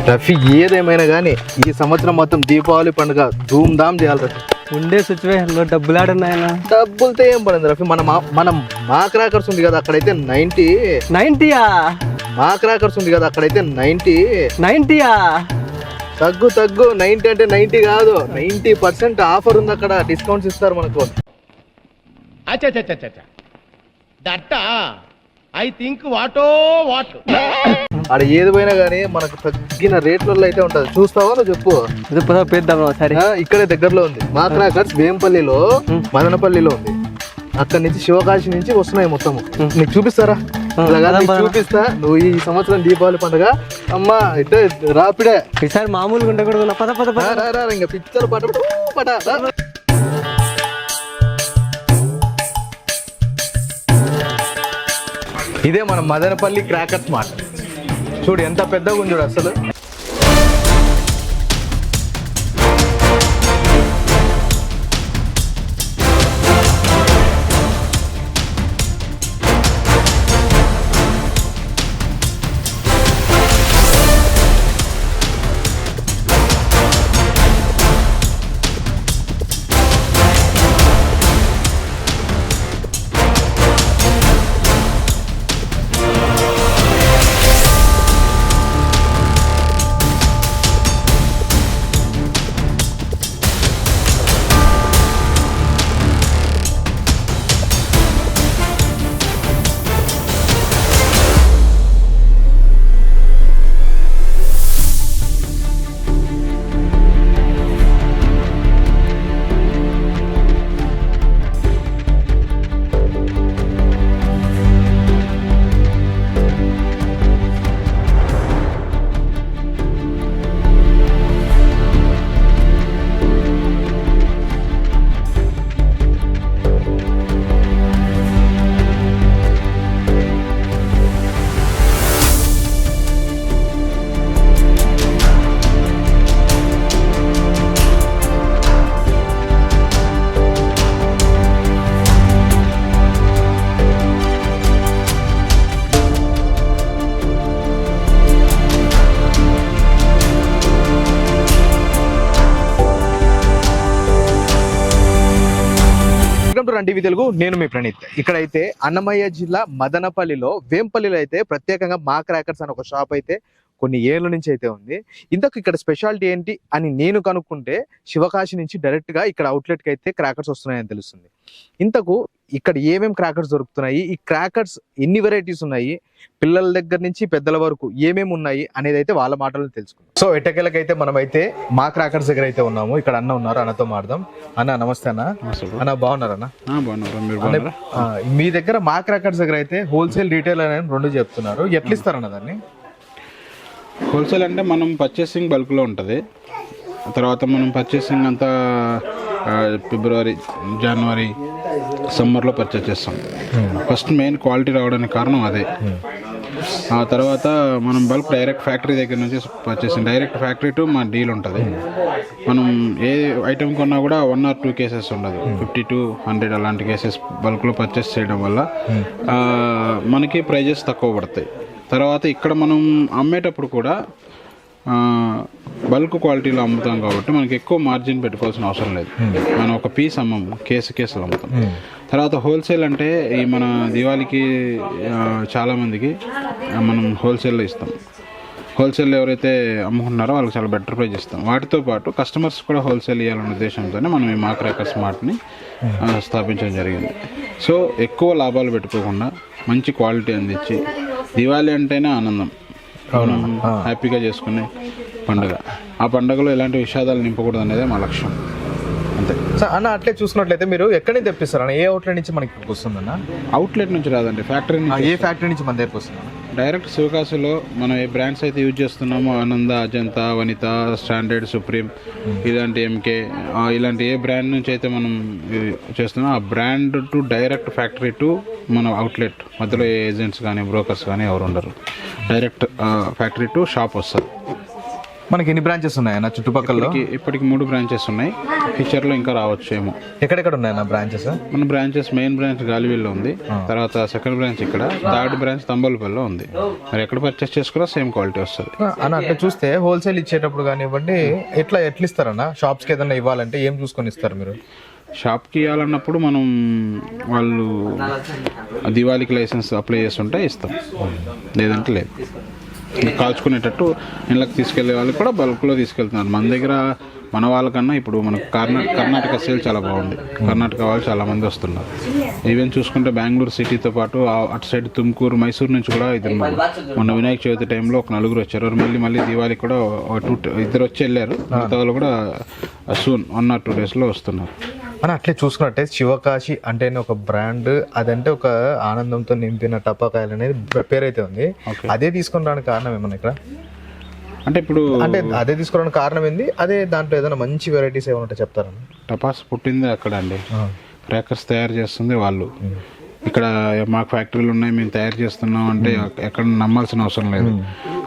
రఫీ ఏదేమైనా కానీ ఈ సంవత్సరం మొత్తం దీపావళి పండుగ ధూమ్ ధామ్ చేయాలి రఫీ. ఉండే సిచ్యువేషన్లో డబ్బులు ఆడున్నాయన. డబ్బులతో ఏం పడింది రఫీ, మనం మా క్రాకర్స్ ఉంది కదా అక్కడైతే 90యా? మా క్రాకర్స్ ఉంది కదా అక్కడైతే 90యా? తగ్గు 90 అంటే 90 కాదు, 90% ఆఫర్ ఉంది అక్కడ, డిస్కౌంట్స్ ఇస్తారు మనకు. ఐ థింక్ వాటో వాట్ ఆడ ఏది పోయినా కానీ మనకు తగ్గిన రేట్లలో అయితే ఉంటది. చూస్తావా నువ్వు చెప్పు. పెద్దాం సరే. ఇక్కడే దగ్గరలో ఉంది మా క్రాకర్స్, వేంపల్లిలో మదనపల్లిలో ఉంది. అక్కడి నుంచి శివకాశి నుంచి వస్తున్నాయి మొత్తం. నీకు చూపిస్తారా? చూపిస్తా. నువ్వు ఈ సంవత్సరం దీపావళి పండుగ అమ్మా ఇట్టే రాపిడే. ఈసారి మామూలుగా ఉండకూడదు. పద ఇంకా పిచ్చలు పట. ఇదే మన మదనపల్లి క్రాకర్స్ మార్ట్. చూడు ఎంత పెద్దగా ఉంది చూడు అసలు. టీవీ తెలుగు, నేను మీ ప్రణీత్. ఇక్కడైతే అన్నమయ్య జిల్లా మదనపల్లిలో వేంపల్లిలో అయితే ప్రత్యేకంగా మా క్రాకర్స్ అని ఒక షాప్ అయితే కొన్ని ఏళ్ళ నుంచి అయితే ఉంది. ఇంతకు ఇక్కడ స్పెషాలిటీ ఏంటి అని నేను కనుక్కుంటే శివకాశి నుంచి డైరెక్ట్ గా ఇక్కడ అవుట్లెట్ కి అయితే క్రాకర్స్ వస్తున్నాయని తెలుస్తుంది. ఇంతకు ఇక్కడ ఏమేమి క్రాకర్స్ దొరుకుతున్నాయి, ఈ క్రాకర్స్ ఎన్ని వెరైటీస్ ఉన్నాయి, పిల్లల దగ్గర నుంచి పెద్దల వరకు ఏమేమి ఉన్నాయి అనేది అయితే వాళ్ళ మాటల్లో తెలుసుకుందాం. సో ఎట్టకేలకైతే మనం అయితే మా క్రాకర్స్ దగ్గర అయితే ఉన్నాము. ఇక్కడ అన్న ఉన్నారు, అన్నతో మాట్లాడదాం. అన్న నమస్తే. అన్న బాగున్నారన్న? మీ దగ్గర మా క్రాకర్స్ దగ్గర అయితే హోల్సేల్ రీటైల్ అని రెండు చెప్తున్నారు. ఎట్లా ఇస్తారన్న దాన్ని? హోల్సేల్ అంటే మనం పర్చేసింగ్ బల్క్లో ఉంటుంది. తర్వాత మనం పర్చేసింగ్ అంతా ఫిబ్రవరి, జనవరి, సమ్మర్లో పర్చేస్ చేస్తాం. ఫస్ట్ మెయిన్ క్వాలిటీ రావడానికి కారణం అదే. ఆ తర్వాత మనం బల్క్ డైరెక్ట్ ఫ్యాక్టరీ దగ్గర నుంచి పర్చేసింగ్, డైరెక్ట్ ఫ్యాక్టరీ టు మా డీల్ ఉంటుంది. మనం ఏ ఐటెం కొన్నా కూడా 1 or 2 కేసెస్ ఉండదు, 50 to 100 అలాంటి కేసెస్ బల్క్లో పర్చేస్ చేయడం వల్ల మనకి ప్రైజెస్ తక్కువ పడతాయి. తర్వాత ఇక్కడ మనం అమ్మేటప్పుడు కూడా బల్క్ క్వాలిటీలో అమ్ముతాం కాబట్టి మనకి ఎక్కువ మార్జిన్ పెట్టుకోవాల్సిన అవసరం లేదు. మనం ఒక పీస్ అమ్మము, కేసులు అమ్ముతాం. తర్వాత హోల్సేల్ అంటే ఈ మన దివాళీకి చాలామందికి మనం హోల్సేల్లో ఇస్తాం. హోల్సేల్ ఎవరైతే అమ్ముకుంటున్నారో వాళ్ళకి చాలా బెటర్ ప్రైస్ ఇస్తాం. వాటితో పాటు కస్టమర్స్ కూడా హోల్సేల్ ఇవ్వాలనే ఉద్దేశంతోనే మనం ఈ మా క్రాకర్స్ మార్ట్ని స్థాపించడం జరిగింది. సో ఎక్కువ లాభాలు పెట్టుకోకుండా మంచి క్వాలిటీ అందించి, దివాళీ అంటేనే ఆనందం, హ్యాపీగా చేసుకునే పండుగ. ఆ పండుగలో ఎలాంటి విషాదాలు నింపకూడదు అనేదే మా లక్ష్యం. అంతే సార్. అన్న అట్లే చూసినట్లయితే మీరు ఎక్కడి నుంచి తెప్పిస్తారు అన్న? ఏ అవుట్లెట్ నుంచి మనకి వస్తుందన్న? అవుట్లెట్ నుంచి రాదండి, ఫ్యాక్టరీ నుంచి. ఏ ఫ్యాక్టరీ నుంచి మన దగ్గరకు వస్తుంది? డైరెక్ట్ శివకాశిలో మనం ఏ బ్రాండ్స్ అయితే యూజ్ చేస్తున్నామో, ఆనంద, అజంతా, వనిత, స్టాండర్డ్, సుప్రీం, ఇలాంటి ఎంకే, ఇలాంటి ఏ బ్రాండ్ నుంచి అయితే మనం చేస్తున్నామో ఆ brand to direct factory to మన అవుట్లెట్. మధ్యలో ఏ ఏజెంట్స్ కానీ బ్రోకర్స్ కానీ ఎవరు ఉండరు. డైరెక్ట్ ఫ్యాక్టరీ టు షాప్ వస్తుంది. మనకి ఎన్ని బ్రాంచెస్ ఉన్నాయన్న చుట్టుపక్కల? ఇప్పటికి 3 బ్రాంచెస్ ఉన్నాయి. ఫ్యూచర్లో ఇంకా రావచ్చు ఏమో. ఎక్కడెక్కడ ఉన్నాయన్న బ్రాంచెస్? మన బ్రాంచెస్ మెయిన్ బ్రాంచ్ గాలివీల్లో ఉంది, తర్వాత సెకండ్ బ్రాంచ్ ఇక్కడ, థర్డ్ బ్రాంచ్ తంబోలపల్లిలో ఉంది. మరి ఎక్కడ పర్చేస్ చేసుకున్నా సేమ్ క్వాలిటీ వస్తుంది అన్న. అట్లా చూస్తే హోల్సేల్ ఇచ్చేటప్పుడు కానివ్వండి, ఎట్లా ఇస్తారన్న? షాప్స్కి ఏదైనా ఇవ్వాలంటే ఏం చూసుకొని ఇస్తారు మీరు? షాప్కి ఇవ్వాలన్నప్పుడు మనం వాళ్ళు దివాళీకి లైసెన్స్ అప్లై చేస్తుంటే ఇస్తాం, లేదంటే లేదు. కాల్చుకునేటట్టు ఇళ్ళకి తీసుకెళ్లే వాళ్ళకి కూడా బల్క్లో తీసుకెళ్తున్నారు. మన దగ్గర మన వాళ్ళకన్నా ఇప్పుడు మనకు కర్ణాటక సేల్ చాలా బాగుంది. కర్ణాటక వాళ్ళు చాలా మంది వస్తున్నారు. ఈవెన్ చూసుకుంటే బెంగళూరు సిటీతో పాటు అటు సైడ్ తుమ్కూరు, మైసూరు నుంచి కూడా మొన్న వినాయక చవితి టైంలో ఒక 4 వచ్చారు. మళ్ళీ దివాళీకి కూడా 2 వచ్చి వెళ్ళారు. మిగతా వాళ్ళు కూడా సూన్ 1 or 2 డేస్లో వస్తున్నారు. మనం అట్లే చూసుకున్నట్టే శివకాశి అంటేనే ఒక బ్రాండ్, అదంటే ఒక ఆనందంతో నింపిన టపాకాయలు అనేది పేరైతే ఉంది. అదే తీసుకుని రావడానికి కారణం ఏమన్నా ఇక్కడ? అంటే ఇప్పుడు అంటే అదే తీసుకోవడానికి కారణం ఏంది? అదే దాంట్లో ఏదైనా మంచి వెరైటీస్ ఏమైనా ఉంటే చెప్తారని? టపాస్ పుట్టింది అక్కడ అండి, క్రాకర్స్ తయారు చేస్తుంది వాళ్ళు. ఇక్కడ మాకు ఫ్యాక్టరీలు ఉన్నాయి, మేము తయారు చేస్తున్నాం అంటే ఎక్కడ నమ్మాల్సిన అవసరం లేదు.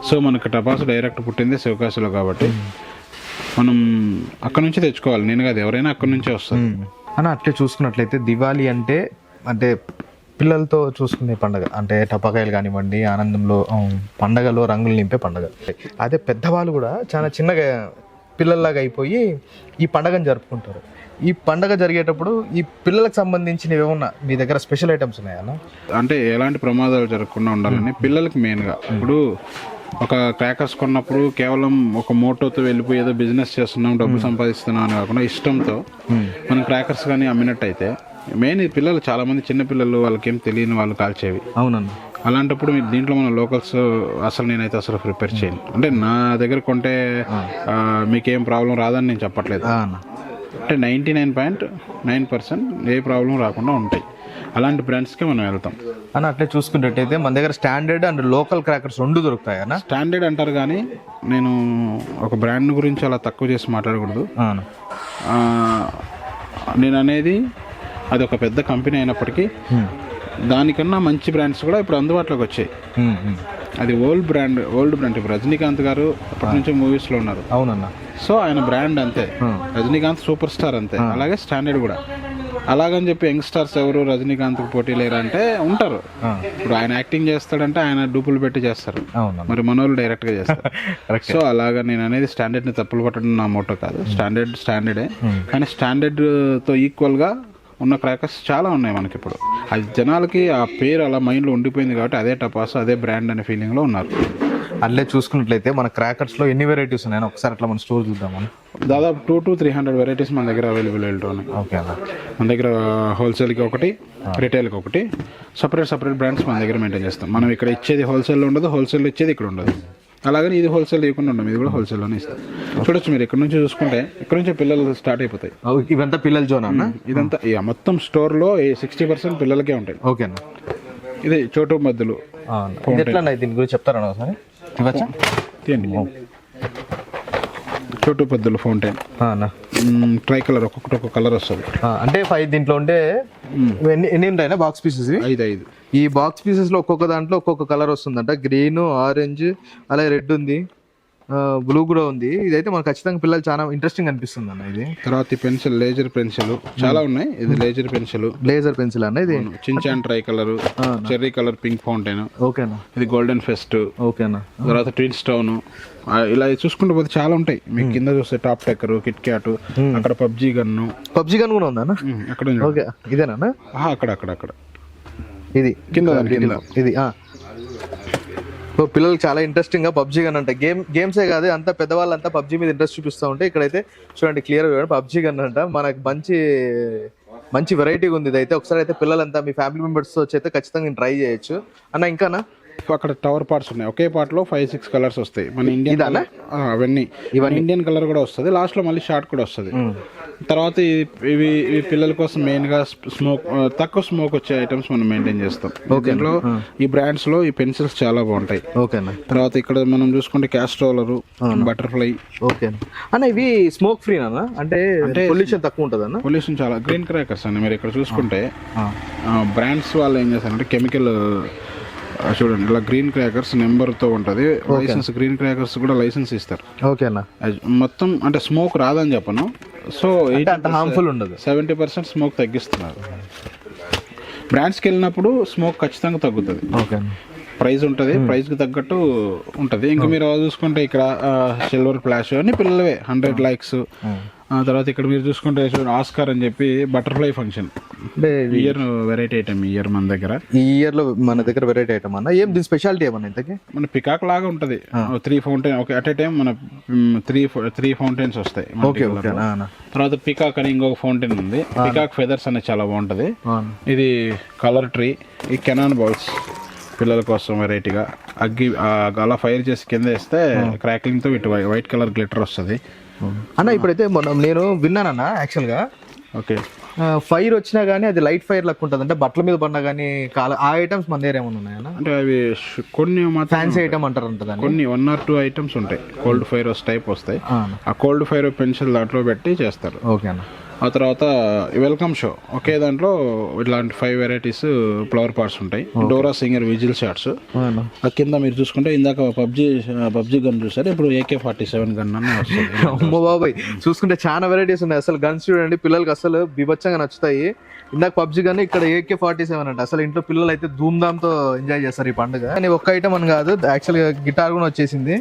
సో మనకు టపాస్ డైరెక్ట్ పుట్టింది శివకాశిలో కాబట్టి మనం అక్కడ నుంచి తెచ్చుకోవాలి. నేను కాదు, ఎవరైనా అక్కడ నుంచే వస్తుంది. అని అట్లే చూసుకున్నట్లయితే దివాళీ అంటే పిల్లలతో చూసుకునే పండగ, అంటే టపాకాయలు కానివ్వండి, ఆనందంలో పండగలో రంగులు నింపే పండగ. అదే పెద్దవాళ్ళు కూడా చాలా చిన్నగా పిల్లల్లాగా అయిపోయి ఈ పండగను జరుపుకుంటారు. ఈ పండగ జరిగేటప్పుడు ఈ పిల్లలకు సంబంధించినవి ఏమన్నా మీ దగ్గర స్పెషల్ ఐటమ్స్ ఉన్నాయా? అంటే ఎలాంటి ప్రమాదాలు జరగకుండా ఉండాలని పిల్లలకి మెయిన్గా. ఇప్పుడు ఒక క్రాకర్స్ కొన్నప్పుడు కేవలం ఒక మోటోతో వెళ్ళిపోయి ఏదో బిజినెస్ చేస్తున్నాం, డబ్బులు సంపాదిస్తున్నాం అని కాకుండా ఇష్టంతో మనం క్రాకర్స్ కానీ అమ్మినట్టయితే, మెయిన్ ఈ పిల్లలు చాలా మంది చిన్న పిల్లలు, వాళ్ళకి ఏం తెలియని వాళ్ళు కాల్చేవి. అవునండి. అలాంటప్పుడు మీరు దీంట్లో మన లోకల్స్ నేనైతే అసలు ప్రిపేర్ చేయను. అంటే నా దగ్గర కొంటే మీకేం ప్రాబ్లం రాదని నేను చెప్పట్లేదు. అంటే 99.9% ఏ ప్రాబ్లం రాకుండా ఉంటాయి. అలాంటి బ్రాండ్స్కి మనం వెళ్తాం అని. అట్లే చూసుకున్నట్టయితే మన దగ్గర స్టాండర్డ్ అండ్ లోకల్ క్రాకర్స్ 2 దొరుకుతాయి అన్న. స్టాండర్డ్ అంటారు కానీ నేను ఒక బ్రాండ్ గురించి అలా తక్కువ చేసి మాట్లాడకూడదు. నేను అనేది అది ఒక పెద్ద కంపెనీ అయినప్పటికీ దానికన్నా మంచి బ్రాండ్స్ కూడా ఇప్పుడు అందుబాటులోకి వచ్చాయి. అది ఓల్డ్ బ్రాండ్. ఇప్పుడు రజనీకాంత్ గారు అప్పటి నుంచి మూవీస్లో ఉన్నారు. అవునన్నా. సో ఆయన బ్రాండ్ అంతే, రజనీకాంత్ సూపర్ స్టార్ అంతే. అలాగే స్టాండర్డ్ కూడా. అలాగని చెప్పి యంగ్స్టర్స్ ఎవరు రజనీకాంత్కి పోటీ లేరంటే ఉంటారు. ఇప్పుడు ఆయన యాక్టింగ్ చేస్తాడంటే ఆయన డూపులు పెట్టి చేస్తారు, మరి మనోళ్ళు డైరెక్ట్గా చేస్తారు. సో అలాగా నేను అనేది స్టాండర్డ్ని తప్పులు పట్టడం నా మోటో కాదు. స్టాండర్డే, కానీ స్టాండర్డ్తో ఈక్వల్గా ఉన్న క్రాకర్స్ చాలా ఉన్నాయి మనకి ఇప్పుడు. అది జనాలకి ఆ పేరు అలా మైండ్లో ఉండిపోయింది కాబట్టి అదే టపాస్, అదే బ్రాండ్ అనే ఫీలింగ్లో ఉన్నారు. అట్లే చూసుకున్నట్లయితే మన క్రాకర్స్లో ఎన్ని వెరైటీస్ ఉన్నాయని ఒకసారి అట్లా మన స్టోర్ చూద్దామని. దాదాపు 200 to 300 వెరైటీస్ మన దగ్గర అవైలబుల్ ఉన్నాయి. ఓకే అన్న. మన దగ్గర హోల్సేల్కి ఒకటి, రిటైల్కి ఒకటి, సపరేట్ బ్రాండ్స్ మన దగ్గర మెయింటైన్ చేస్తాం. మనం ఇక్కడ ఇచ్చేది హోల్సేల్లో ఉండదు, హోల్సేల్లో ఇచ్చేది ఇక్కడ ఉండదు. అలాగని ఇది హోల్సేల్ ఇవ్వకుండా ఉండదు, ఇది కూడా హోల్సేల్లోనే ఇస్తాం. చూడొచ్చు మీరు ఇక్కడ నుంచి చూసుకుంటే, ఇక్కడ నుంచే పిల్లలు స్టార్ట్ అయిపోతాయి. ఇవంతా పిల్లల జోన్ అన్న. ఇదంతా మొత్తం స్టోర్లో 60% పిల్లలకే ఉంటాయి. ఓకే అన్న. ఇది చోటు మద్దులు. ఎట్లా దీని గురించి చెప్తారన్న ఒకసారి? తీయండి. చోటు పద్దులు ఫౌంటైన్ ట్రై కలర్, ఒక్కొక్క కలర్ వస్తుంది. అంటే 5 దీంట్లో ఉంటే ఎన్ని ఉంటాయినా బాక్స్ పీసెస్? 5. ఈ బాక్స్ పీసెస్ లో ఒక్కొక్క దాంట్లో ఒక్కొక్క కలర్ వస్తుందంట. గ్రీన్, ఆరెంజ్, అలాగే రెడ్ ఉంది, బ్లూ కూడా ఉంది. ఇదైతే మనకు ఖచ్చితంగా పిల్లలు చాలా ఇంట్రెస్టింగ్ అనిపిస్తుంది అన్న. ఇది తర్వాత ఈ పెన్సిల్, లేజర్ పెన్సిల్ చాలా ఉన్నాయి. ఇది లేజర్ పెన్సిల్ అన్న. ఇది Shinchan try colour, cherry colour, pink fountain. ఓకేనా. ఇది గోల్డెన్ ఫెస్ట్. ఓకేనా. తర్వాత ట్విన్ స్టోన్. ఇలా చూసుకుంటూ పోతే చాలా ఉంటాయి. మీకు కింద చూస్తే టాప్ టెక్కర్, కిట్ క్యాట్, అక్కడ పబ్జీ గన్ కూడా ఉందా అక్కడ? ఇదేనా? అక్కడ ఇది కింద ఇది. పిల్లలకి చాలా ఇంట్రెస్టింగ్ గా పబ్జీ గన్ అంట. గేమ్సే కాదు, అంతా పెద్దవాళ్ళంతా పబ్జీ మీద ఇంట్రెస్ట్ చూపిస్తూ ఉంటే ఇక్కడైతే చూడండి క్లియర్ పబ్జీ గన్ అంట. మనకు మంచి వెరైటీ ఉంది. ఇది అయితే ఒకసారి అయితే పిల్లలంతా మీ ఫ్యామిలీ మెంబర్స్ తో వచ్చి అయితే ఖచ్చితంగా ట్రై చేయొచ్చు అన్న. ఇంకానా? అక్కడ టవర్ పార్ట్స్ ఉన్నాయి. ఒకే పార్ట్ లో 5-6 కలర్స్ వస్తాయి. మన ఇండియన్ అవన్నీ ఇండియన్ కలర్ కూడా వస్తుంది. లాస్ట్ లో మళ్ళీ షార్ట్ కూడా వస్తుంది. తర్వాత ఇవి పిల్లల కోసం మెయిన్ గా తక్కువ స్మోక్ వచ్చే ఐటమ్స్ మనం మెయింటైన్ చేస్తాం. దీంట్లో ఈ బ్రాండ్స్ లో ఈ పెన్సిల్స్ చాలా బాగుంటాయి. ఓకేనా. తర్వాత ఇక్కడ మనం చూసుకుంటే క్యాస్ట్రోలర్, బటర్ఫ్లై. ఓకే అన్న. ఇవి స్మోక్ ఫ్రీ అన్న? అంటే పొల్యూషన్ తక్కువ ఉంటుంది అన్న? పొల్యూషన్ చాలా. గ్రీన్ క్రాకర్స్ అన్న. మీరు ఇక్కడ చూసుకుంటే బ్రాండ్స్ వాళ్ళు ఏం చేస్తారంటే కెమికల్ చూడండి ఇలా గ్రీన్ క్రాకర్స్ నెంబర్తో ఉంటుంది. లైసెన్స్ గ్రీన్ క్రాకర్స్ కూడా లైసెన్స్ ఇస్తారు. ఓకే అన్న. మొత్తం అంటే స్మోక్ రాదని చెప్పను. సో అంత హార్మ్ఫుల్ ఉండదు. 70% స్మోక్ తగ్గిస్తున్నారు. బ్రాండ్స్కి వెళ్ళినప్పుడు స్మోక్ ఖచ్చితంగా తగ్గుతుంది. ఓకే. ప్రైస్ ఉంటుంది, ప్రైస్కి తగ్గట్టు ఉంటుంది. ఇంకా మీరు చూసుకుంటే ఇక్కడ సిల్వర్ ఫ్లాష్ అన్ని పిల్లలవే 100 లైక్స్. తర్వాత ఇక్కడ మీరు చూసుకుంటే ఆస్కార్ అని చెప్పి butterfly function year variety item. Year మన దగ్గర ఈ ఇయర్ లో మన దగ్గర వెరైటీ ఐటమ్ అన్న. ఏం దీని స్పెషాలిటీ ఏమన్నా ఇంతకి? మన పికాక్ లాగా ఉంటది. 3 ఫౌంటైన్ అట్ ఏ టైం మన 3 ఫౌంటైన్స్ వస్తాయి. తర్వాత పికాక్ అని ఇంకొక ఫౌంటైన్ ఉంది. పికాక్ ఫెదర్స్ అనేది చాలా బాగుంటది. ఇది కలర్ ట్రీ. ఈ కెనాన్ బాల్స్ పిల్లల కోసం వెరైటీగా అగ్గి అలా ఫైర్ చేసి కింద వేస్తే క్రాక్లింగ్ తో ఇటు వైట్ కలర్ గ్లిటర్ వస్తుంది అన్న. ఇప్పుడైతే నేను విన్నానన్న యాక్చువల్ గా. ఓకే. ఫైర్ వచ్చినా గానీ అది లైట్ ఫైర్ లెక్క ఉంటుంది. అంటే బట్టల మీద పడినా గానీ ఆ ఐటమ్స్ మన దగ్గర ఏమైనా ఉన్నాయన్న? అంటే అవి కొన్ని ఫ్యాన్సీ ఐటమ్ అంటారు ఉంటుంది. కొన్ని 1 or 2 ఐటమ్స్ ఉంటాయి. కోల్డ్ ఫైర్ టైప్ వస్తాయి. ఆ కోల్డ్ ఫైర్ పెన్సిల్ దాంట్లో పెట్టి చేస్తారు. ఓకే అన్న. ఆ తర్వాత వెల్కమ్ షో ఒకే దాంట్లో ఇట్లాంటి 5 వెరైటీస్ ఫ్లవర్ పార్ట్స్ ఉంటాయి. Dora singer whistle shots. ఆ కింద మీరు చూసుకుంటే ఇందాక పబ్జీ గన్ చూసారు, ఇప్పుడు AK-47 గన్ అని వస్తుంది. అమ్మో బాబాయ్, చూసుకుంటే చాలా వెరైటీస్ ఉన్నాయి. అసలు గన్స్ చూడండి, పిల్లలకి అసలు బీభత్సంగా నచ్చుతాయి. ఇందాక పబ్జీ గన్, ఇక్కడ AK-47 అంటే అసలు ఇంట్లో పిల్లలు అయితే ధూమ్ధామ్తో ఎంజాయ్ చేస్తారు ఈ పండుగ. కానీ ఒక్క ఐటమ్ అని కాదు, యాక్చువల్గా గిటార్ కూడా వచ్చేసింది.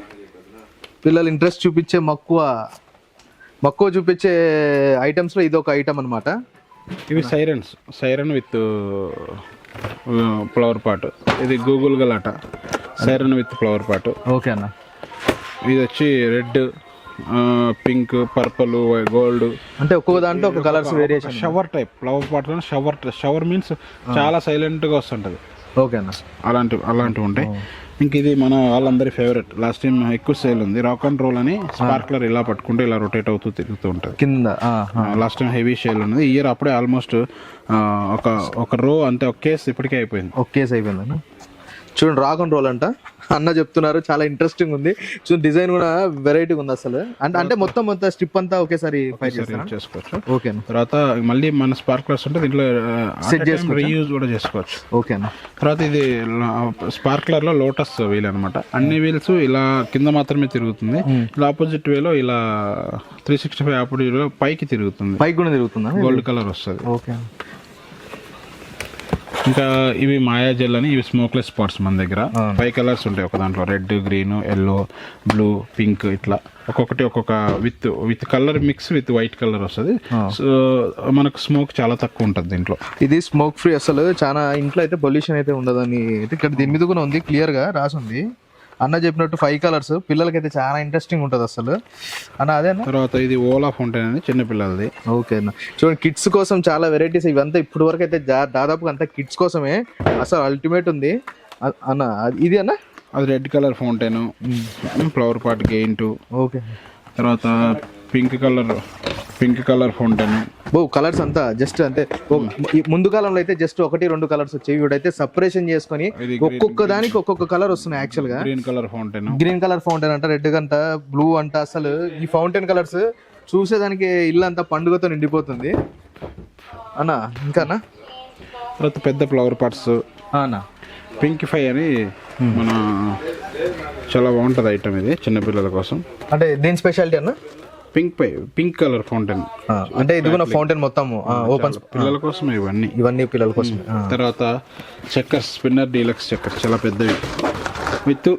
పిల్లలు ఇంట్రెస్ట్ చూపించే మక్కువ చూపించే ఐటమ్స్ లో ఇది ఒక ఐటమ్ అనమాట. ఇవి సైరన్ విత్ ఫ్లవర్ పాట్. ఇది గూగుల్ గలాట siren with flower pot. Okay అన్న. ఇది వచ్చి రెడ్, పింక్, పర్పుల్, గోల్డ్. అంటే ఒక్కొక్క దాంట్లో ఒక colours variation. Shower type flower pot. Shower means చాలా సైలెంట్ గా వస్తుంటది. ఓకే అన్న. అలాంటివి ఉంటాయి. ఇంక ఇది మన వాళ్ళందరి ఫేవరెట్, లాస్ట్ టైం ఎక్కువ సేల్ ఉంది, రాక్ అండ్ రోల్ అని. స్పార్క్లర్ ఇలా పట్టుకుంటే ఇలా రొటేట్ అవుతూ తిరుగుతూ ఉంటుంది కింద. లాస్ట్ టైం హెవీ సేల్ ఉన్నది. ఈ ఇయర్ అప్పుడే ఆల్మోస్ట్ ఒక రో అంతే, ఒక కేసు ఇప్పటికే అయిపోయింది. ఒక కేసు అయిపోయింది. చూడండి, రాక్ అండ్ రోల్ అంట అన్న చెప్తున్నారు. చాలా ఇంట్రెస్టింగ్ ఉంది. చూడండి, డిజైన్ కూడా వెరైటీగా ఉంది అసలు. అంటే మొత్తం స్ట్రిప్ అంతా ఒకేసారి చేసుకోవచ్చు. ఓకే. తర్వాత మళ్ళీ మన స్పార్క్లర్స్ ఉంటే దీంట్లో సెట్ చేసుకుని రీయూజ్ కూడా చేసుకోవచ్చు. ఓకే. తర్వాత ఇది స్పార్క్లర్ లో లోటస్ వీల్ అనమాట. అన్ని వీల్స్ ఇలా కింద మాత్రమే తిరుగుతుంది. ఇలా ఆపోజిట్ వేలో ఇలా 365 ఆపోజిట్ పైకి తిరుగుతుంది. పైకి కూడా తిరుగుతుందా? గోల్డ్ కలర్ వస్తుంది. ఓకే. ఇంకా ఇవి మాయాజెల్ అని, ఇవి స్మోక్లెస్ స్పాట్స్ మన దగ్గర. 5 కలర్స్ ఉంటాయి ఒక దాంట్లో. Red, green, yellow, blue, pink, ఇట్లా ఒక్కొక్క with colour mix with white colour వస్తుంది. సో మనకు స్మోక్ చాలా తక్కువ ఉంటుంది దీంట్లో. ఇది స్మోక్ ఫ్రీ. అసలు చాలా ఇంట్లో అయితే పొల్యూషన్ అయితే ఉండదని ఇక్కడ దీని మీద కూడా ఉంది, క్లియర్ గా రాసి ఉంది. అన్న చెప్పినట్టు 5 కలర్స్ పిల్లలకైతే చాలా ఇంట్రెస్టింగ్ ఉంటుంది అసలు అన్న. అదే తర్వాత ఇది ఓలా ఫౌంటైన్ అని చిన్న పిల్లలది. ఓకే అన్న. చూడండి, కిడ్స్ కోసం చాలా వెరైటీస్. ఇవంతా ఇప్పుడు వరకు అయితే దాదాపుగా అంతా కిడ్స్ కోసమే. అసలు అల్టిమేట్ ఉంది అన్న. ఇది అన్న, అది red colour fountain, flower pot gain 2. Okay. తర్వాత పింక్ కలర్ ఫౌంటైన్. కలర్స్ అంతా జస్ట్ అంటే ముందు కాలంలో అయితే జస్ట్ 1-2 కలర్స్ వచ్చేవి. ఇవిడైతే సపరేషన్ చేసుకుని ఒక్కొక్క దానికి ఒక్కొక్క కలర్ వస్తున్నాయి. యాక్చువల్ గా గ్రీన్ కలర్ ఫౌంటైన్ అంట, రెడ్ అంట, బ్లూ అంట. అసలు ఈ ఫౌంటైన్ కలర్స్ చూసేదానికి ఇల్లు అంతా పండుగతో నిండిపోతుంది అన్న. ఇంకా అన్న, తర్వాత పెద్ద ఫ్లవర్ పాట్స్ అన్న. పింక్ ఫై అని మన చాలా బాగుంటుంది ఐటమ్. ఇది చిన్నపిల్లల కోసం. అంటే దీని స్పెషాలిటీ అన్న? Pink colour fountain. అంటే ఇది కూడా ఫౌంటైన్ మొత్తం ఓపెన్ పిల్లల కోసం. ఇవన్నీ పిల్లల కోసం. తర్వాత చెక్కర్స్, స్పిన్నర్ డీలక్స్ చెక్కర్స్, చాలా పెద్దవి విత్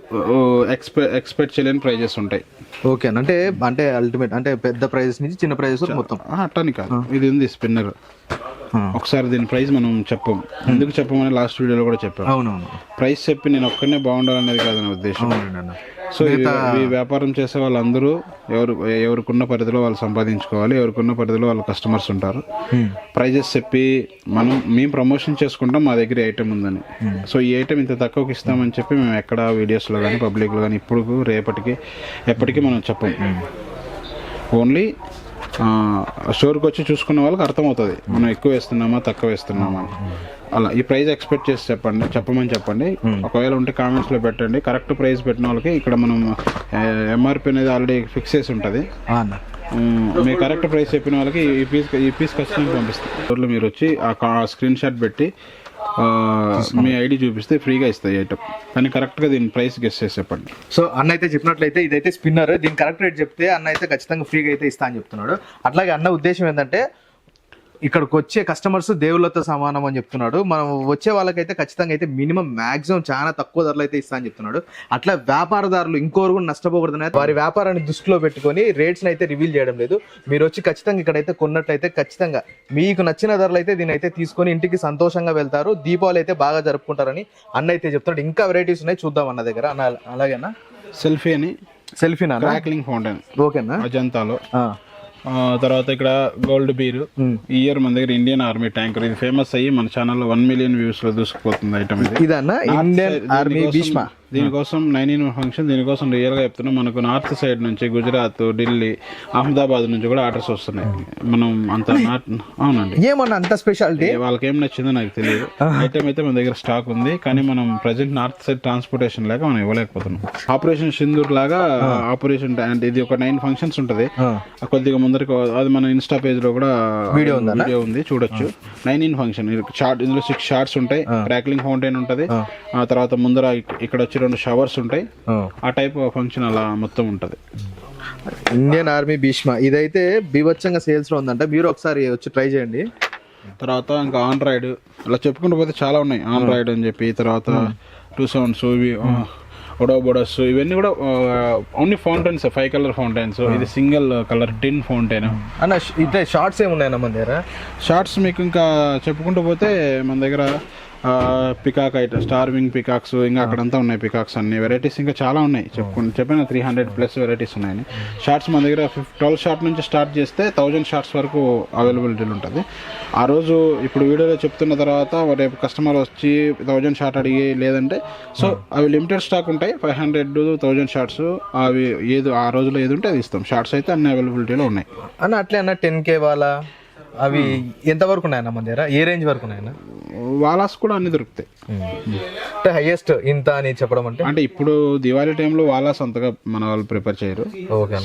ఎక్స్పెక్ట్ చేయలేని ప్రైజెస్ ఉంటాయి. ఓకే. అంటే అల్టిమేట్ అంటే పెద్ద ప్రైజెస్ నుంచి చిన్న ప్రైజెస్ మొత్తం అట్టని కాదు. ఇది ఉంది స్పిన్నర్. ఒకసారి దీని ప్రైస్ మనం చెప్పం. ఎందుకు చెప్పమని లాస్ట్ వీడియోలో కూడా చెప్పాం. అవునవును. ప్రైస్ చెప్పి నేను ఒక్కనే బాగుండాలనేది కాదని ఉద్దేశం. సో ఈ వ్యాపారం చేసే వాళ్ళందరూ ఎవరికున్న పరిధిలో వాళ్ళు సంపాదించుకోవాలి. ఎవరికున్న పరిధిలో వాళ్ళ కస్టమర్స్ ఉంటారు. ప్రైజెస్ చెప్పి మేము ప్రమోషన్ చేసుకుంటాం మా దగ్గర ఐటమ్ ఉందని. సో ఈ ఐటమ్ ఇంత తక్కువకి ఇస్తామని చెప్పి మేము ఎక్కడ వీడియోస్లో కానీ పబ్లిక్లో కానీ ఇప్పుడు రేపటికి ఎప్పటికీ మనం చెప్పం. ఓన్లీ స్టోర్కి వచ్చి చూసుకున్న వాళ్ళకి అర్థమవుతుంది మనం ఎక్కువ వేస్తున్నామా తక్కువ వేస్తున్నామా అని. అలా ఈ ప్రైస్ ఎక్స్పెక్ట్ చేసి చెప్పమని చెప్పండి. ఒకవేళ ఉంటే కామెంట్స్లో పెట్టండి. కరెక్ట్ ప్రైస్ పెట్టిన వాళ్ళకి ఇక్కడ మనం MRP అనేది ఆల్రెడీ ఫిక్స్ చేసి ఉంటుంది. మీరు కరెక్ట్ ప్రైస్ చెప్పిన వాళ్ళకి ఈ పీస్ ఖచ్చితంగా పంపిస్తాం. మీరు వచ్చి ఆ స్క్రీన్ షాట్ పెట్టి మీ ఐడి చూపిస్తే ఫ్రీగా ఇస్తాయి ఐటమ్. కానీ కరెక్ట్గా దీని ప్రైస్ గెస్ చేసి చెప్పండి. సో అన్న అయితే చెప్పినట్లయితే ఇదైతే స్పిన్నర్, దీని కరెక్ట్ రేట్ చెప్తే అన్న అయితే ఖచ్చితంగా ఫ్రీగా అయితే ఇస్తా అని చెప్తున్నాడు. అట్లాగే అన్న ఉద్దేశం ఏంటంటే ఇక్కడికి వచ్చే కస్టమర్స్ దేవుళ్ళతో సమానం అని చెప్తున్నాడు. మనం వచ్చే వాళ్ళకైతే ఖచ్చితంగా అయితే మినిమం మాక్సిమం చాలా తక్కువ ధరలు అయితే ఇస్తా అని చెప్తున్నాడు. అట్లా వ్యాపారదారులు ఇంకోరు కూడా నష్టపోకూడదని వారి వ్యాపారాన్ని దృష్టిలో పెట్టుకొని రేట్స్ అయితే రివీల్ చేయడం లేదు. మీరు వచ్చి ఖచ్చితంగా ఇక్కడైతే కొన్నట్లయితే ఖచ్చితంగా మీకు నచ్చిన ధరలు అయితే దీని అయితే తీసుకొని ఇంటికి సంతోషంగా వెళ్తారు. దీపావళి అయితే బాగా జరుపుకుంటారని అన్న అయితే చెప్తున్నాడు. ఇంకా వెరైటీస్ ఉన్నాయి, చూద్దాం అన్న దగ్గర. అన్న అలాగేనా? సెల్ఫీ అని, సెల్ఫీనా? క్రాక్లింగ్ ఫౌంటైన్ ఓకేనా? అజంతాలో. తర్వాత ఇక్కడ గోల్డ్ బీర్. ఈ ఇయర్ మన దగ్గర ఇండియన్ ఆర్మీ ట్యాంకర్, ఇది ఫేమస్ అయ్యి మన ఛానల్లో 1 million వ్యూస్ లో దూసుకుపోతుంది ఐటమ్ ఇది. ఇదన్నా ఇండియన్ ఆర్మీ భీష్మ. దీనికోసం 9-in-1 ఫంక్షన్. దీనికోసం రియల్ గా చెప్తున్నాం, మనకు నార్త్ సైడ్ నుంచి గుజరాత్, ఢిల్లీ, అహ్మదాబాద్ నుంచి కూడా ఆర్డర్స్ వస్తున్నాయి. మనం అంత అవునండి. ఏమన్నా అంత స్పెషాలిటీ? వాళ్ళకి ఏం నచ్చిందో నాకు తెలియదు. ఐటమ్ అయితే మన దగ్గర స్టాక్ ఉంది, కానీ మనం ప్రజెంట్ నార్త్ సైడ్ ట్రాన్స్పోర్టేషన్ లేక మనం ఇవ్వలేకపోతున్నాం. ఆపరేషన్ సింధూర్ లాగా ఆపరేషన్ అంటే ఇది ఒక 9 functions ఉంటది. కొద్దిగా ముందరికి అది మన ఇన్స్టా పేజ్ లో కూడా వీడియో ఉంది, చూడొచ్చు. 9-in function. ఇందులో 6 షార్ట్స్ ఉంటాయి, క్రాక్లింగ్ ఫౌంటైన్ ఉంటది, ఆ తర్వాత ముందర ఇక్కడ వచ్చి 2 షవర్స్ ఉంటాయి. ఆ టైప్ ఫంక్షన్ అలా మొత్తం ఉంటది. ఇండియన్ ఆర్మీ భీష్మ ఇదైతే బీభత్సంగా సేల్స్ లో ఉందంట, మీరు ఒకసారి వచ్చి ట్రై చేయండి. తర్వాత ఇంకా ఆండ్రాయిడ్ అలా చెప్పుకుంటూ పోతే చాలా ఉన్నాయి. ఆండ్రాయిడ్ అని చెప్పి, తర్వాత 2 sounds, ఇవి ఒడోబొడస్, ఇవన్నీ కూడా ఓన్లీ ఫౌంటైన్స్, 5 color ఫౌంటైన్స్. ఇది సింగిల్ కలర్ టిన్ ఫౌంటైన్ అన్న. ఇట్లా షార్ట్స్ ఏమున్నాయన్న మన దగ్గర? షార్ట్స్ మీకు ఇంకా చెప్పుకుంటూ పోతే మన దగ్గర పికాక్ ఐటమ్, స్టార్వింగ్ పికాక్స్, ఇంకా అక్కడంతా ఉన్నాయి పికాక్స్, అన్ని వెరైటీస్ ఇంకా చాలా ఉన్నాయి. చెప్పిన 300+ వెరైటీస్ ఉన్నాయని. షార్ట్స్ మన దగ్గర 12 షార్ట్ నుంచి స్టార్ట్ చేస్తే 1000 షార్ట్స్ వరకు అవైలబిలిటీ ఉంటుంది. ఆ రోజు ఇప్పుడు వీడియోలో చెప్తున్న తర్వాత రేపు కస్టమర్ వచ్చి 1000 షార్ట్ అడిగి లేదంటే, సో అవి లిమిటెడ్ స్టాక్ ఉంటాయి. 500-1000 షార్ట్స్ అవి ఏది ఆ రోజులో ఏది ఉంటే అది ఇస్తాం. షార్ట్స్ అయితే అన్ని అవైలబిలిటీలో ఉన్నాయి అన్న. అట్లే అన్న 10K వాళ్ళ అవి ఎంత వరకు ఉన్నాయన్న మన దగ్గర? ఏ రేంజ్ వరకు ఉన్నాయన్న? వాలాస్ కూడా అన్ని దొరుకుతాయి. అంటే హైయెస్ట్ ఇంత అని చెప్పడం అంటే ఇప్పుడు దివాళీ టైంలో వాలాస్ అంతగా మన వాళ్ళు ప్రిపేర్ చేయరు.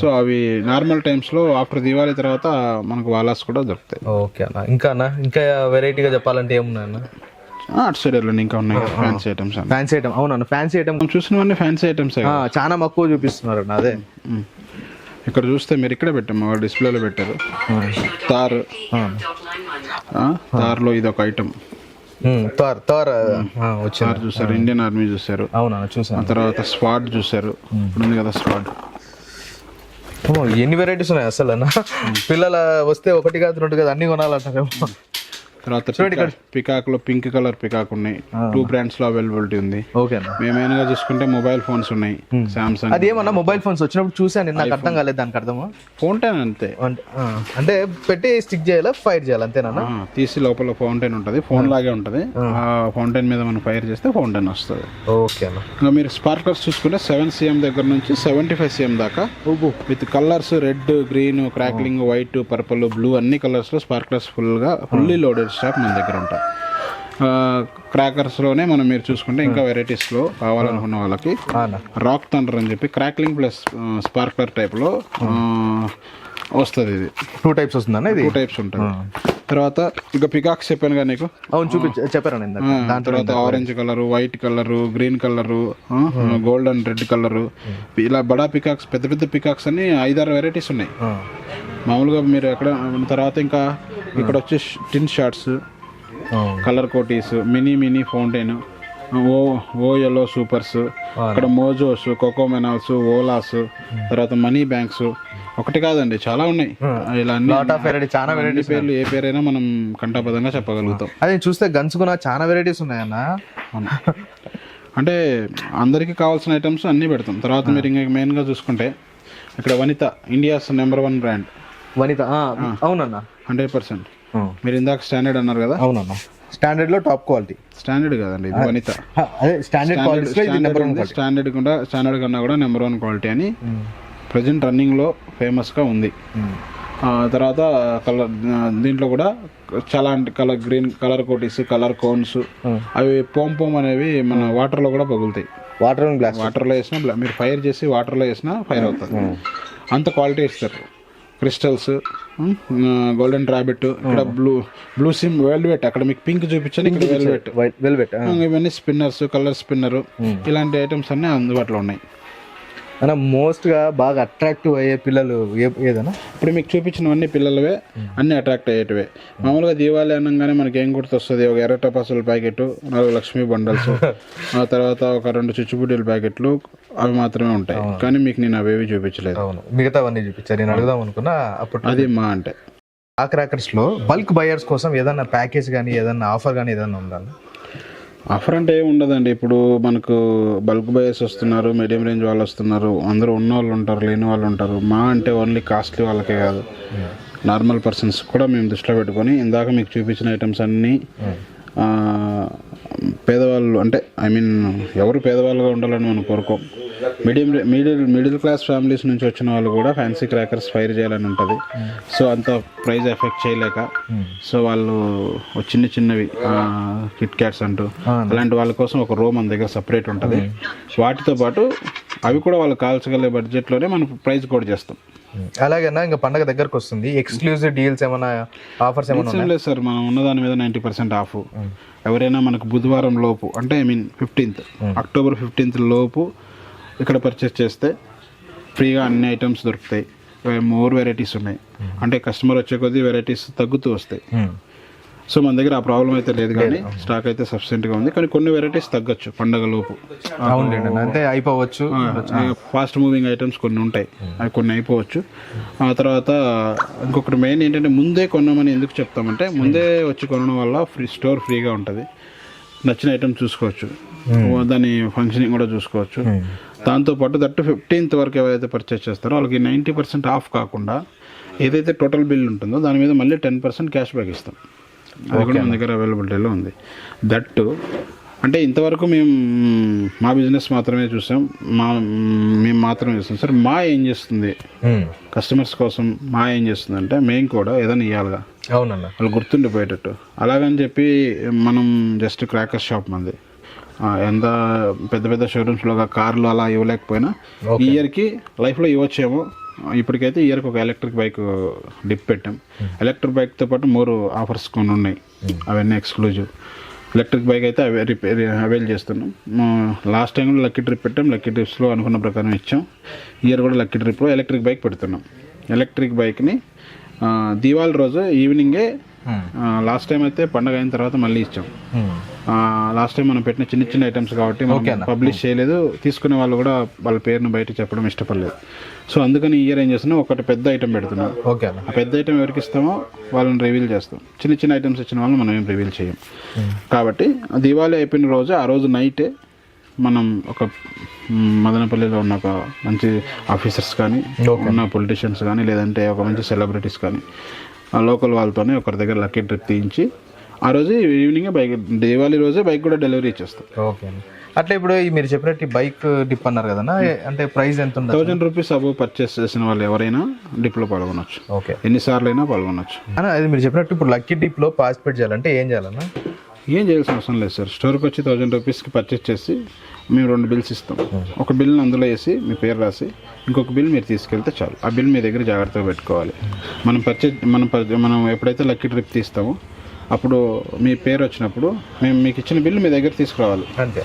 సో అవి నార్మల్ టైమ్స్ లో ఆఫ్టర్ దివాళీ తర్వాత మనకు వాలాస్ కూడా దొరుకుతాయి. ఓకే అన్న. ఇంకా వెరైటీగా చెప్పాలంటే ఏమున్నాయన్న? అటు సైడ్ ఇంకా ఉన్నాయి ఫ్యాన్సీ ఐటమ్స్. Fancy item? అవునన్న, ఫ్యాన్సీ ఐటమ్ చూసినవన్నీ ఫ్యాన్సీ ఐటమ్స్ చాలా మక్కువ చూపిస్తున్నారు అన్న. అదే ఇక్కడ చూస్తే మీరు ఇక్కడే పెట్టాము, డిస్ప్లేలో పెట్టారు. తార్లో ఇది ఒక ఐటమ్. చూసారు, ఇండియన్ ఆర్మీ చూసారు. అవునా, చూసాను. తర్వాత స్వాడ్ చూసారు, ఇప్పుడు ఉంది కదా స్వాడ్. ఎన్ని వెరైటీస్ ఉన్నాయి అసలు అన్న? పిల్లల వస్తే 1 కాదు 2 కాదు అన్ని కొనాలంటారేమో. తర్వాత పికాక్ లో పింక్ కలర్ పికాక్ ఉన్నాయి. 2 brands లో అవైలబిలిటీ ఉంది. మేము మెయిన్ గా చూసుకుంటే మొబైల్ ఫోన్స్ ఉన్నాయి. సామ్సంగ్. అది ఏమన్నా మొబైల్ ఫోన్స్ వచ్చినప్పుడు చూసాను, నాకు అర్థం కాలేదు దానికి అర్థమా? ఫౌంటైన్ అంతే, అంటే పెట్టి స్టిక్ చేయాలా, ఫైర్ చేయాలి అంతేనా? తీసి లోపల ఫౌంటైన్ ఉంటది, ఫోన్ లాగే ఉంటది. ఆ ఫౌంటైన్ మీద మనం ఫైర్ చేస్తే ఫౌంటైన్ వస్తుంది. ఓకే అన్న. ఇంకా మీరు స్పార్క్లర్స్ చూసుకుంటే 7 cm దగ్గర నుంచి 75 cm దాకా with colours red, green, crackling, white, purple, blue అన్ని కలర్స్ లో స్పార్క్లర్స్ ఫుల్లీ లోడెడ్ స్టాక్ మన దగ్గర ఉంటాయి. క్రాకర్స్లోనే మనం మీరు చూసుకుంటే ఇంకా వెరైటీస్లో కావాలనుకున్న వాళ్ళకి రాక్ థండర్ అని చెప్పి క్రాక్లింగ్ ప్లస్ స్పార్క్లర్ టైప్లో వస్తుంది. ఇది 2 types వస్తుందన్న. ఇది 2 types ఉంటుంది. తర్వాత ఇక పికాక్స్ చెప్పాను కదా నీకు. అవును, చెప్పారు. దాని తర్వాత orange colour, white colour, green colour, gold and red colour, ఇలా బడా పికాక్స్, పెద్ద పెద్ద పికాక్స్ అని 5-6 వెరైటీస్ ఉన్నాయి మామూలుగా. మీరు ఎక్కడ తర్వాత ఇంకా ఇక్కడ వచ్చి టిన్ షార్ట్స్, కలర్ కోటీస్, మినీ ఫౌంటైన్, ఓ ఎల్లో సూపర్స్, ఇక్కడ మోజోస్, కోకో మెనాల్స్, ఓలాస్, తర్వాత మనీ బ్యాంక్స్. ఒకటి కాదండి, చాలా ఉన్నాయి. ఇలా అన్ని పేర్లు ఏ పేరైనా మనం కంఠాపదంగా చెప్పగలుగుతాం. అదే చూస్తే గన్స్ కూడా చాలా వెరైటీస్ ఉన్నాయన్న. అంటే అందరికీ కావాల్సిన ఐటమ్స్ అన్నీ పెడతాం. తర్వాత మీరు ఇంకా మెయిన్గా చూసుకుంటే ఇక్కడ వనిత, ఇండియాస్ #1 బ్రాండ్. వనిత? అవునన్న, 100%. మీరు ఇందాక స్టాండర్డ్ అన్నారు కదా. అవునన్నా, స్టాండర్డ్ లో టాప్ క్వాలిటీ. స్టాండర్డ్ కాదండి, ఇది వనిత. స్టాండర్డ్ కన్నా కూడా #1 క్వాలిటీ అని ప్రజెంట్ రన్నింగ్ లో ఫేమస్ గా ఉంది. తర్వాత కలర్, దీంట్లో కూడా చాలా కలర్, గ్రీన్ కలర్ కోటీస్, కలర్ కోన్స్, అవి పోమ్ అనేవి మన వాటర్ లో కూడా పగులుతాయి. వాటర్ లో వేసినా మీరు ఫైర్ చేసి వాటర్ లో వేసినా ఫైర్ అవుతుంది. అంత క్వాలిటీ ఇస్తారు. క్రిస్టల్స్, గోల్డెన్ రాబిట్, ఇక్కడ బ్లూ సిమ్ వెల్వెట్, అక్కడ మీకు పింక్ చూపించాను, ఇక్కడ వెల్వెట్, వెల్వెట్ ఇవన్నీ స్పిన్నర్స్, కలర్ స్పిన్నర్, ఇలాంటి ఐటమ్స్ అన్నీ అందుబాటులో ఉన్నాయి. అన్న మోస్ట్ గా బాగా అట్రాక్టివ్ అయ్యే పిల్లలు ఏదన్నా? ఇప్పుడు మీకు చూపించినవన్నీ పిల్లలవే, అన్ని అట్రాక్ట్ అయ్యేటివే. మామూలుగా దీవాళి అనగానే మనకి ఏం గుర్తొస్తుంది? ఒక ఎర్ర టపాసుల ప్యాకెట్, 4 లక్ష్మీ బండల్స్, ఆ తర్వాత ఒక 2 చిచ్చుబుడ్డీల ప్యాకెట్లు, అవి మాత్రమే ఉంటాయి. కానీ మీకు నేను అవేవి చూపించలేదు. అవును, మిగతావన్నీ చూపించారు. నేను అడుగుదాం అనుకున్నా అప్పుడు అది మా అంటే ఆ క్రాకర్స్ లో బల్క్ బయర్స్ కోసం ఏదన్నా ప్యాకేజ్ కానీ ఏదన్నా ఆఫర్ కానీ ఏదన్నా ఉందా? ఆఫర్ అంటే ఏమి ఉండదండి. ఇప్పుడు మనకు బల్క్ బయర్స్ వస్తున్నారు, మీడియం రేంజ్ వాళ్ళు వస్తున్నారు, అందరూ ఉన్న వాళ్ళు ఉంటారు, లేని వాళ్ళు ఉంటారు. మా అంటే ఓన్లీ కాస్ట్లీ వాళ్ళకే కాదు, నార్మల్ పర్సన్స్ కూడా మేము దృష్టిలో పెట్టుకొని ఇందాక మీకు చూపించిన ఐటమ్స్ అన్నీ పేదవాళ్ళు అంటే ఎవరు పేదవాళ్ళుగా ఉండాలని మనం కోరుకోం. మిడిల్ క్లాస్ ఫ్యామిలీస్ నుంచి వచ్చిన వాళ్ళు కూడా ఫ్యాన్సీ క్రాకర్స్ ఫైర్ చేయాలని ఉంటుంది. సో అంత ప్రైస్ ఎఫెక్ట్ చేయలేక సో వాళ్ళు చిన్నవి కిట్ క్యాట్స్ అంటూ అలాంటి వాళ్ళ కోసం ఒక రో మన దగ్గర సపరేట్ ఉంటుంది. వాటితో పాటు అవి కూడా వాళ్ళు కాల్చగలిగే బడ్జెట్లోనే మనం ప్రైస్ కూడా చేస్తాం. అలాగేనా? ఇంకా పండగ దగ్గరకు వస్తుంది, ఎక్స్క్లూజివ్ డీల్స్ ఏమైనా ఆఫర్స్ ఏమైనా? లేదు సార్, మనం ఉన్నదాని మీద 90% ఆఫ్. ఎవరైనా మనకు బుధవారం లోపు అంటే 15th అక్టోబర్ 15th లోపు ఇక్కడ పర్చేస్ చేస్తే ఫ్రీగా అన్ని ఐటమ్స్ దొరుకుతాయి. మోర్ వెరైటీస్ ఉన్నాయి, అంటే కస్టమర్ వచ్చే కొద్దీ వెరైటీస్ తగ్గుతూ వస్తాయి. సో మన దగ్గర ఆ ప్రాబ్లం అయితే లేదు, కానీ స్టాక్ అయితే సఫిషియెంట్గా ఉంది. కానీ కొన్ని వెరైటీస్ తగ్గొచ్చు పండగ లోపు, అంటే అయిపోవచ్చు. ఫాస్ట్ మూవింగ్ ఐటమ్స్ కొన్ని ఉంటాయి, అవి కొన్ని అయిపోవచ్చు. ఆ తర్వాత ఇంకొకటి మెయిన్ ఏంటంటే ముందే కొన్నామని ఎందుకు చెప్తామంటే, ముందే వచ్చి కొనడం వల్ల స్టోర్ ఫ్రీగా ఉంటుంది, నచ్చిన ఐటమ్ చూసుకోవచ్చు, దాని ఫంక్షనింగ్ కూడా చూసుకోవచ్చు. దాంతోపాటు 15th వరకు ఎవరైతే పర్చేస్ చేస్తారో వాళ్ళకి 90% ఆఫ్ కాకుండా ఏదైతే టోటల్ బిల్ ఉంటుందో దాని మీద మళ్ళీ 10% క్యాష్ బ్యాక్ ఇస్తాం. అది కూడా మన దగ్గర అవైలబిలిటీలో ఉంది. దట్టు అంటే ఇంతవరకు మేము మా బిజినెస్ మాత్రమే చూసాం, మేము మాత్రమే చూస్తాం సార్. మా ఏం చేస్తుంది కస్టమర్స్ కోసం, మా ఏం చేస్తుంది అంటే మేము కూడా ఏదైనా ఇవ్వాలిగా, అవునన్నా, వాళ్ళు గుర్తుండిపోయేటట్టు. అలాగని చెప్పి మనం జస్ట్ క్రాకర్ షాప్ మంది ఎంత పెద్ద షోరూమ్స్లో కార్లు అలా ఇవ్వలేకపోయినా ఈ ఇయర్కి లైఫ్లో ఇవ్వచ్చేమో. ఇప్పటికైతే ఇయర్కి ఒక ఎలక్ట్రిక్ బైక్ డిప్ పెట్టాం. ఎలక్ట్రిక్ బైక్తో పాటు 3 ఆఫర్స్ కొన్ని ఉన్నాయి, అవన్నీ ఎక్స్క్లూజివ్. ఎలక్ట్రిక్ బైక్ అయితే అవైల్ చేస్తున్నాం. లాస్ట్ టైం కూడా లక్కీ ట్రిప్ పెట్టాం, లక్కీ ట్రిప్స్లో అనుకున్న ప్రకారం ఇచ్చాం. ఇయర్ కూడా లక్కీ ట్రిప్లో ఎలక్ట్రిక్ బైక్ పెడుతున్నాం. ఎలక్ట్రిక్ బైక్ని దీవాళి రోజు ఈవినింగే, లాస్ట్ టైం అయితే పండగ అయిన తర్వాత మళ్ళీ ఇచ్చాం. లాస్ట్ టైం మనం పెట్టిన చిన్న ఐటమ్స్ కాబట్టి మనం పబ్లిష్ చేయలేదు, తీసుకునే వాళ్ళు కూడా వాళ్ళ పేరును బయట చెప్పడం ఇష్టపడలేదు. సో అందుకని ఈ ఇయర్ ఏం చేస్తున్నాం, ఒకటి పెద్ద ఐటమ్ పెడుతున్నాం. ఆ పెద్ద ఐటమ్ ఎవరికి ఇస్తామో వాళ్ళని రివీల్ చేస్తాం, చిన్న ఐటమ్స్ ఇచ్చిన వాళ్ళని మనం ఏం రివీల్ చేయం. కాబట్టి దీవాళి అయిపోయిన రోజు, ఆ రోజు నైటే మనం ఒక మదనపల్లిలో ఉన్న ఒక మంచి ఆఫీసర్స్ కానీ, ఉన్న పొలిటీషియన్స్ కానీ, లేదంటే ఒక మంచి సెలబ్రిటీస్ కానీ, లోకల్ వాళ్ళతోనే ఒకరి దగ్గర లక్కీ ట్రిప్ తీయించి ఆ రోజు ఈవినింగ్ బైక్, దీవాళి రోజే బైక్ కూడా డెలివరీ ఇచ్చేస్తాం. ఓకే. అట్లా ఇప్పుడు మీరు చెప్పినట్టు బైక్ డిప్ అన్నారు కదా, అంటే ప్రైస్ ఎంత ఉంది? 1000 రూపీస్ అబవ్ పర్చేస్ చేసిన వాళ్ళు ఎవరైనా డిప్లో పాల్గొనొచ్చు. ఓకే, ఎన్నిసార్లు అయినా పాల్గొనొచ్చు. అది మీరు చెప్పినట్టు ఇప్పుడు లక్కీ డిప్లో పార్టిసిపేట్ చేయాలంటే ఏం చేయాలన్నా? ఏం చేయాల్సిన అవసరం లేదు సార్. స్టోర్కి వచ్చి 1000 రూపీస్కి పర్చేస్ చేసి మేము 2 బిల్స్ ఇస్తాం. ఒక బిల్ని అందులో వేసి మీ పేరు రాసి, ఇంకొక బిల్ మీరు తీసుకెళ్తే చాలు. ఆ బిల్ మీ దగ్గర జాగ్రత్తగా పెట్టుకోవాలి. మనం ఎప్పుడైతే లక్కీ ట్రిప్ తీస్తామో అప్పుడు మీ పేరు వచ్చినప్పుడు మేము మీకు ఇచ్చిన బిల్లు మీ దగ్గర తీసుకురావాలి. అంతే,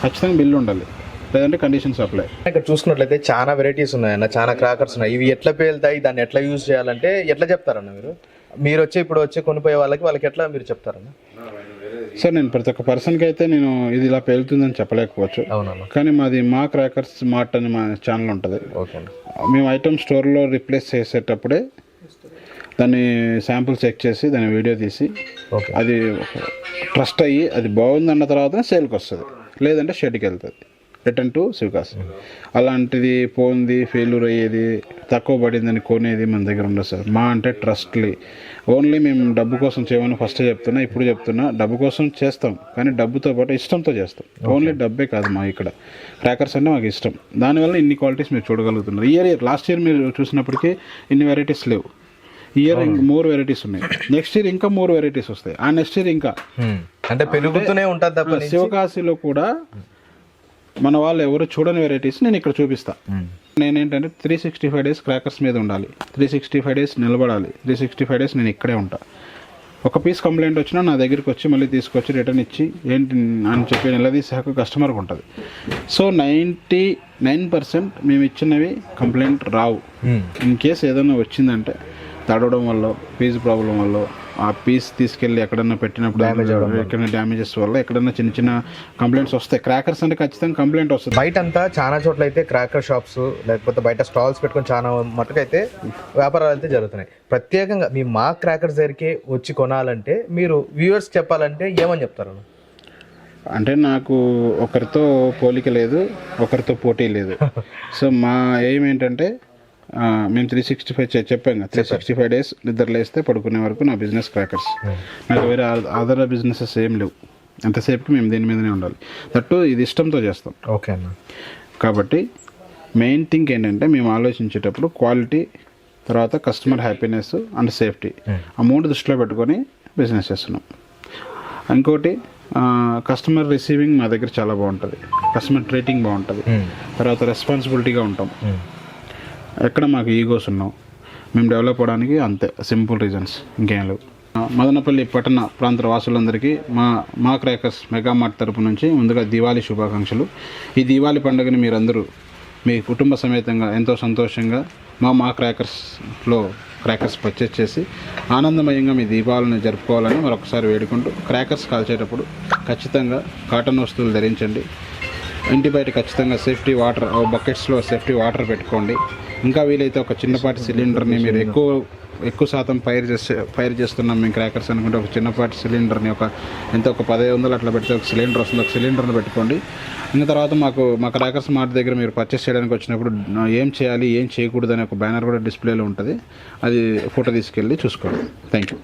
ఖచ్చితంగా బిల్లు ఉండాలి, లేదంటే కండిషన్స్ అప్లై. ఇక్కడ చూసుకున్నట్లయితే చాలా వెరైటీస్ ఉన్నాయన్న, చాలా క్రాకర్స్ ఉన్నాయి. ఇవి ఎట్లా పేలుతాయి, దాన్ని ఎట్లా యూజ్ చేయాలంటే ఎట్లా చెప్తారన్న మీరు వచ్చి కొనిపోయే వాళ్ళకి ఎట్లా మీరు చెప్తారన్న? సార్ నేను ప్రతి ఒక్క పర్సన్కి అయితే నేను ఇది ఇలా పేలుతుందని చెప్పలేకపోవచ్చు, కానీ మాది మా క్రాకర్స్ మార్ట్ అని మా ఛానల్ ఉంటుంది. మేము ఐటమ్ స్టోర్లో రిప్లేస్ చేసేటప్పుడే దాన్ని శాంపుల్ చెక్ చేసి దాన్ని వీడియో తీసి అది ట్రస్ట్ అయ్యి అది బాగుందన్న తర్వాత సేల్కి వస్తుంది, లేదంటే షెడ్కి వెళ్తుంది, రిటర్న్ టు శివకాశ్. అలాంటిది పోంది, ఫెయిల్యూర్ అయ్యేది, తక్కువ పడిందని కొనేది మన దగ్గర ఉండదు సార్. మా అంటే ట్రస్ట్లీ. ఓన్లీ మేము డబ్బు కోసం చేయమని ఫస్ట్ చెప్తున్నా, ఇప్పుడు చెప్తున్నా, డబ్బు కోసం చేస్తాం కానీ డబ్బుతో పాటు ఇష్టంతో చేస్తాం. ఓన్లీ డబ్బే కాదు మా ఇక్కడ క్రాకర్స్ అంటే మాకు ఇష్టం. దానివల్ల ఇన్ని క్వాలిటీస్ మీరు చూడగలుగుతున్నారు. లాస్ట్ ఇయర్ మీరు చూసినప్పటికీ ఇన్ని వెరైటీస్ లేవు. ఇయర్ 3 వెరైటీస్ ఉన్నాయి. నెక్స్ట్ ఇయర్ ఇంకా 3 వెరైటీస్ వస్తాయి. ఆ నెక్స్ట్ ఇయర్ ఇంకా అంటే పెరుగుతూనే ఉంటుంది. శివకాశిలో కూడా మన వాళ్ళు ఎవరు చూడని వెరైటీస్ నేను ఇక్కడ చూపిస్తా. నేనేంటంటే 365 డేస్ క్రాకర్స్ మీద ఉండాలి, 365 డేస్ నిలబడాలి, 365 డేస్ నేను ఇక్కడే ఉంటా. ఒక పీస్ కంప్లైంట్ వచ్చినా నా దగ్గరికి వచ్చి మళ్ళీ తీసుకొచ్చి రిటర్న్ ఇచ్చి ఏంటి అని చెప్పి నిలదీసే హక్కు కస్టమర్కి ఉంటుంది. సో 99% మేము ఇచ్చినవి కంప్లైంట్ రావు. ఇన్ కేసు ఏదైనా వచ్చిందంటే తడవడం వల్ల, పీస్ ప్రాబ్లం వల్ల, ఆ పీస్ తీసుకెళ్ళి ఎక్కడన్నా పెట్టినప్పుడు ఎక్కడైనా డ్యామేజెస్ వల్ల ఎక్కడన్నా చిన్న చిన్న కంప్లైంట్స్ వస్తాయి. క్రాకర్స్ అంటే ఖచ్చితంగా కంప్లైంట్ వస్తుంది. బయట అంతా చాలా చోట్ల అయితే క్రాకర్ షాప్స్ లేకపోతే బయట స్టాల్స్ పెట్టుకొని చాలా మటుకు అయితే వ్యాపారాలు అయితే జరుగుతున్నాయి. ప్రత్యేకంగా మీ మా క్రాకర్స్ దగ్గరికి వచ్చి కొనాలంటే మీరు వ్యూవర్స్ చెప్పాలంటే ఏమని చెప్తారు? అంటే నాకు ఒకరితో పోలిక లేదు, ఒకరితో పోటీ లేదు. సో మా ఎయిమ్ ఏంటంటే మేము 365 చెప్పాను, 365 డేస్ నిద్ర లేస్తే పడుకునే వరకు నా బిజినెస్ క్రాకర్స్. నాకు వేరే అదర్ బిజినెసెస్ ఏం లేవు. ఎంతసేపుకి మేము దీని మీదనే ఉండాలి. దట్టు ఇది ఇష్టంతో చేస్తాం. ఓకే అన్న. కాబట్టి మెయిన్ థింగ్ ఏంటంటే మేము ఆలోచించేటప్పుడు క్వాలిటీ, తర్వాత కస్టమర్ హ్యాపీనెస్ అండ్ సేఫ్టీ, ఆ 3 దృష్టిలో పెట్టుకొని బిజినెస్ చేస్తున్నాం. ఇంకోటి కస్టమర్ రిసీవింగ్ మా దగ్గర చాలా బాగుంటుంది, కస్టమర్ ట్రీటింగ్ బాగుంటుంది, తర్వాత రెస్పాన్సిబిలిటీగా ఉంటాం. ఎక్కడ మాకు ఈగోస్ ఉన్నాం, మేము డెవలప్ అవ్వడానికి అంతే సింపుల్ రీజన్స్, ఇంకేం లేవు. మదనపల్లి పట్టణ ప్రాంత వాసులందరికీ మా క్రాకర్స్ మెగా మార్ట్ తరపు నుంచి ముందుగా దివాళీ శుభాకాంక్షలు. ఈ దివాళీ పండుగని మీరందరూ మీ కుటుంబ సమేతంగా ఎంతో సంతోషంగా మా క్రాకర్స్లో క్రాకర్స్ పర్చేస్ చేసి ఆనందమయంగా మీ దీపావళిని జరుపుకోవాలని మరొకసారి వేడుకుంటూ, క్రాకర్స్ కాల్చేటప్పుడు ఖచ్చితంగా కాటన్ వస్తువులు ధరించండి. ఇంటి బయట ఖచ్చితంగా సేఫ్టీ వాటర్, బకెట్స్లో సేఫ్టీ వాటర్ పెట్టుకోండి. ఇంకా వీలైతే ఒక చిన్నపాటి సిలిండర్ని, మీరు ఎక్కువ శాతం ఫైర్ చేస్తున్నాం మేము క్రాకర్స్ అనుకుంటే ఒక చిన్నపాటి సిలిండర్ని ఒక 1500 అట్లా పెడితే ఒక సిలిండర్ వస్తుంది, ఒక సిలిండర్ని పెట్టుకోండి. ఇంకా తర్వాత మా క్రాకర్స్ మార్ట్ దగ్గర మీరు పర్చేస్ చేయడానికి వచ్చినప్పుడు ఏం చేయాలి ఏం చేయకూడదు అనే ఒక బ్యానర్ కూడా డిస్ప్లేలో ఉంటుంది. అది ఫోటో తీసుకెళ్ళి చూసుకోండి. Thank you.